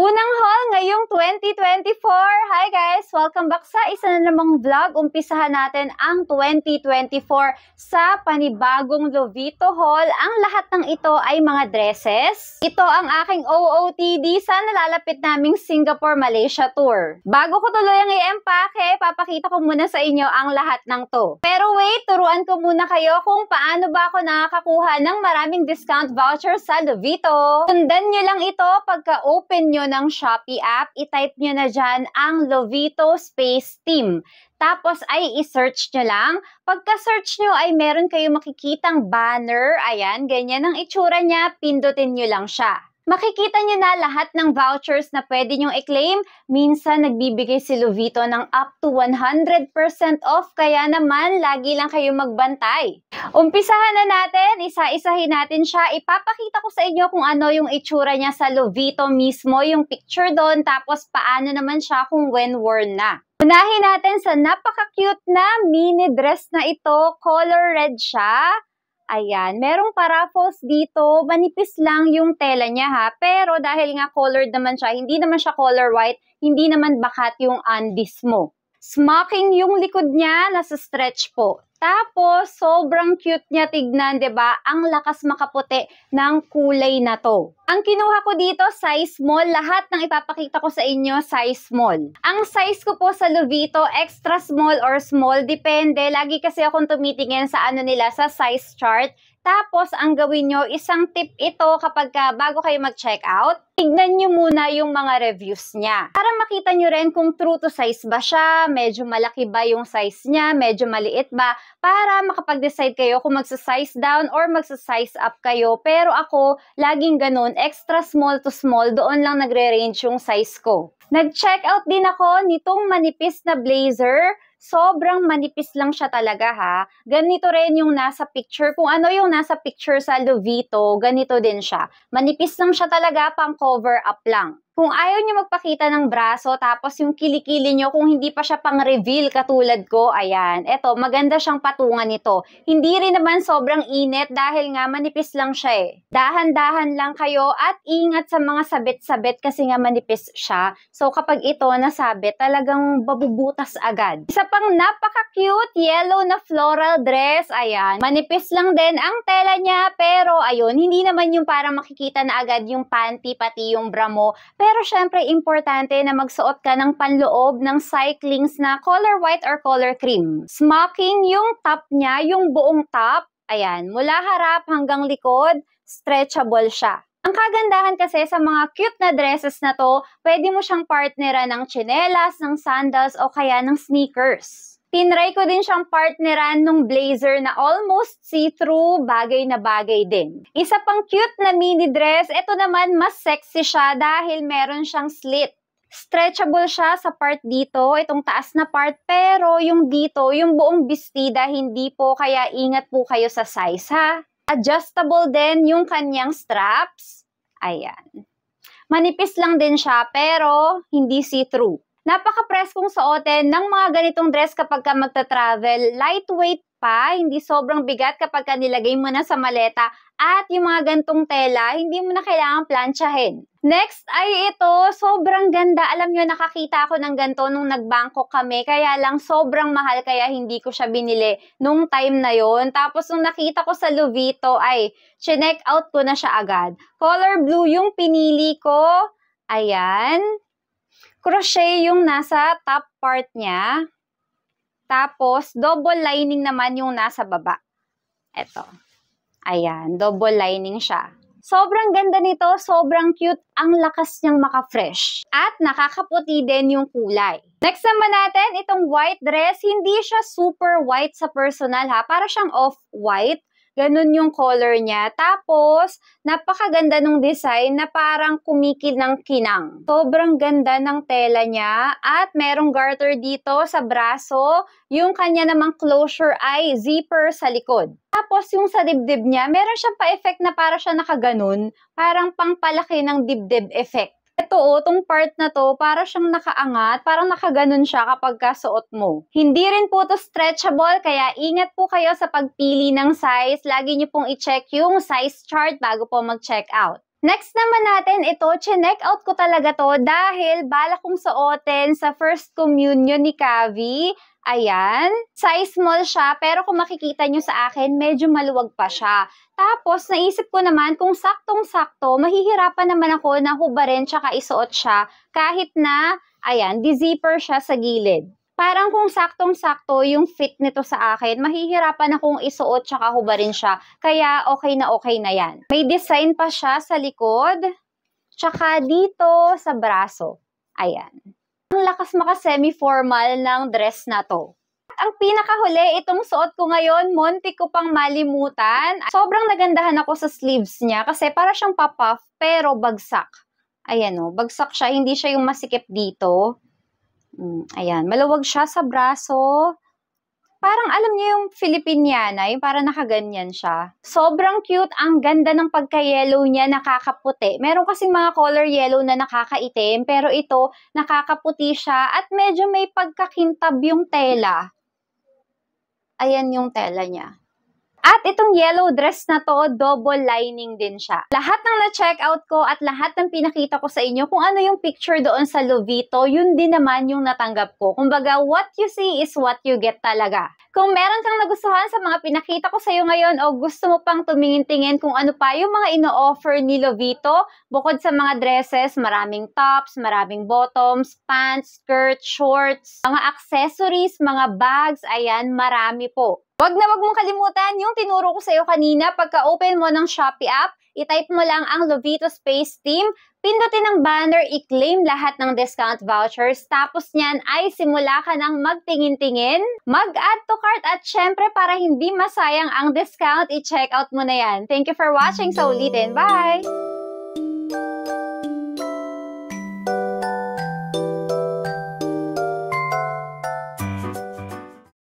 Unang haul ngayong 2024! Hi guys! Welcome back sa isa na namang vlog. Umpisahan natin ang 2024 sa panibagong Lovito haul. Ang lahat ng ito ay mga dresses. Ito ang aking OOTD sa nalalapit naming Singapore, Malaysia tour. Bago ko tuloy ang i-empake, papakita ko muna sa inyo ang lahat ng to. Pero wait, turuan ko muna kayo kung paano ba ako nakakakuha ng maraming discount voucher sa Lovito. Sundan nyo lang ito pagka-open nyo ng Shopee app, i-type nyo na dyan ang Lovito Space Team. Tapos ay i-search nyo lang. Pagka-search nyo ay meron kayo makikitang banner. Ayan, ganyan ang itsura niya. Pindutin nyo lang siya. Makikita nyo na lahat ng vouchers na pwede nyong i-claim. Minsan nagbibigay si Lovito ng up to 100% off. Kaya naman, lagi lang kayo magbantay. Umpisahan na natin, isa-isahin natin siya. Ipapakita ko sa inyo kung ano yung itsura niya sa Lovito mismo, yung picture doon, tapos paano naman siya kung when worn na. Unahin natin sa napaka-cute na mini dress na ito, color red siya. Ayan, merong paraffles dito, manipis lang yung tela niya ha, pero dahil nga colored naman siya, hindi naman siya color white, hindi naman bakat yung undies mo. Smocking yung likod niya, nasa stretch po. Tapos, sobrang cute niya tignan, 'di ba? Ang lakas makaputi ng kulay na to. Ang kinuha ko dito, size small. Lahat ng ipapakita ko sa inyo, size small. Ang size ko po sa Lovito, extra small or small, depende. Lagi kasi akong tumitingin sa ano nila, sa size chart. Tapos, ang gawin nyo, isang tip ito kapag bago kayo mag-check out, tignan nyo muna yung mga reviews niya. Para makita nyo rin kung true to size ba siya, medyo malaki ba yung size niya, medyo maliit ba, para makapag-decide kayo kung magsa-size down or magsa-size up kayo. Pero ako, laging ganun, extra small to small, doon lang nagre-range yung size ko. Nag-check out din ako nitong manipis na blazer. Sobrang manipis lang siya talaga ha. Ganito rin yung nasa picture. Kung ano yung nasa picture sa Lovito, ganito din siya. Manipis lang siya talaga, pang cover up lang. Kung ayaw nyo magpakita ng braso, tapos yung kilikili nyo, kung hindi pa siya pang reveal katulad ko, ayan. Eto, maganda siyang patungan nito. Hindi rin naman sobrang init dahil nga manipis lang siya eh. Dahan-dahan lang kayo at ingat sa mga sabit-sabit kasi nga manipis siya. So kapag ito nasabit, talagang babubutas agad. Isa pang napaka-cute yellow na floral dress, ayan. Manipis lang din ang tela niya, pero ayun, hindi naman yung parang makikita na agad yung panty pati yung bra mo. Pero syempre, importante na magsuot ka ng panloob ng cyclings na color white or color cream. Smocking yung top niya, yung buong top. Ayan, mula harap hanggang likod, stretchable siya. Ang kagandahan kasi sa mga cute na dresses na to, pwede mo siyang partneran ng tsinelas, ng sandals, o kaya ng sneakers. Tinry ko din siyang partneran nung blazer na almost see-through, bagay na bagay din. Isa pang cute na mini dress, ito naman mas sexy siya dahil meron siyang slit. Stretchable siya sa part dito, itong taas na part, pero yung dito, yung buong bestida, hindi po, kaya ingat po kayo sa size ha. Adjustable din yung kanyang straps. Ayan. Manipis lang din siya, pero hindi see-through. Napaka-preskong suotin ng mga ganitong dress kapag ka magta-travel. Lightweight pa, hindi sobrang bigat kapag ka nilagay mo na sa maleta. At yung mga gantong tela, hindi mo na kailangang planchahin. Next ay ito, sobrang ganda. Alam nyo, nakakita ako ng ganito nung nag-Bangkok kami. Kaya lang sobrang mahal, kaya hindi ko siya binili nung time na yon. Tapos nung nakita ko sa Lovito, ay chinek out ko na siya agad. Color blue yung pinili ko. Ayan. Crochet yung nasa top part niya. Tapos, double lining naman yung nasa baba. Eto. Ayan, double lining siya. Sobrang ganda nito, sobrang cute. Ang lakas niyang maka-fresh. At nakakaputi din yung kulay. Next naman natin, itong white dress. Hindi siya super white sa personal ha. Para siyang off-white. Ganun yung color niya. Tapos, napakaganda ng design na parang kumikid ng kinang. Sobrang ganda ng tela niya. At merong garter dito sa braso. Yung kanya namang closure ay zipper sa likod. Tapos, yung sa dibdib niya, meron siyang pa-effect na para siya nakaganon. Parang pangpalaki ng dibdib effect. Ito itong part na to, para siyang nakaangat, parang nakaganon siya kapag kasuot mo. Hindi rin po to stretchable, kaya ingat po kayo sa pagpili ng size. Lagi niyo pong i-check yung size chart bago po mag-check out. Next naman natin, ito, chinek out ko talaga to dahil balak kong suotin sa first communion ni Kavi. Ayan. Size small siya, pero kung makikita nyo sa akin, medyo maluwag pa siya. Tapos, naisip ko naman kung saktong-sakto, mahihirapan naman ako na hubarin tsaka isuot siya kahit na, ayan, di-zipper siya sa gilid. Parang kung saktong-sakto yung fit nito sa akin, mahihirapan akong isuot tsaka hubarin siya. Kaya okay na yan. May design pa siya sa likod, tsaka dito sa braso. Ayan. Ang lakas maka-semi-formal ng dress na to. Ang pinakahuli, itong suot ko ngayon, muntik ko pang malimutan. Sobrang nagandahan ako sa sleeves niya kasi para siyang pa-puff pero bagsak. Ayan o, bagsak siya, hindi siya yung masikip dito. Ayan, maluwag siya sa braso. Parang alam niyo yung Filipiniana, yung parang nakaganyan siya. Sobrang cute, ang ganda ng pagka-yellow niya, nakakaputi. Meron kasing mga color yellow na nakakaitim, pero ito, nakakaputi siya at medyo may pagkakintab yung tela. Ayan yung tela niya. At itong yellow dress na to, double lining din siya. Lahat ng na-check out ko at lahat ng pinakita ko sa inyo, kung ano yung picture doon sa Lovito, yun din naman yung natanggap ko. Kumbaga, what you see is what you get talaga. Kung meron kang nagustuhan sa mga pinakita ko sa iyo ngayon o gusto mo pang tumingin-tingin kung ano pa yung mga ino-offer ni Lovito, bukod sa mga dresses, maraming tops, maraming bottoms, pants, skirts, shorts, mga accessories, mga bags, ayan, marami po. Wag mong kalimutan yung tinuro ko sa iyo kanina. Pagka-open mo ng Shopee app, i-type mo lang ang Lovito Space Team, pindutin ang banner, i-claim lahat ng discount vouchers, tapos niyan ay simula ka ng magtingin-tingin, mag-add to cart at syempre para hindi masayang ang discount, i-check out mo na yan. Thank you for watching. Sa ulitin. Bye!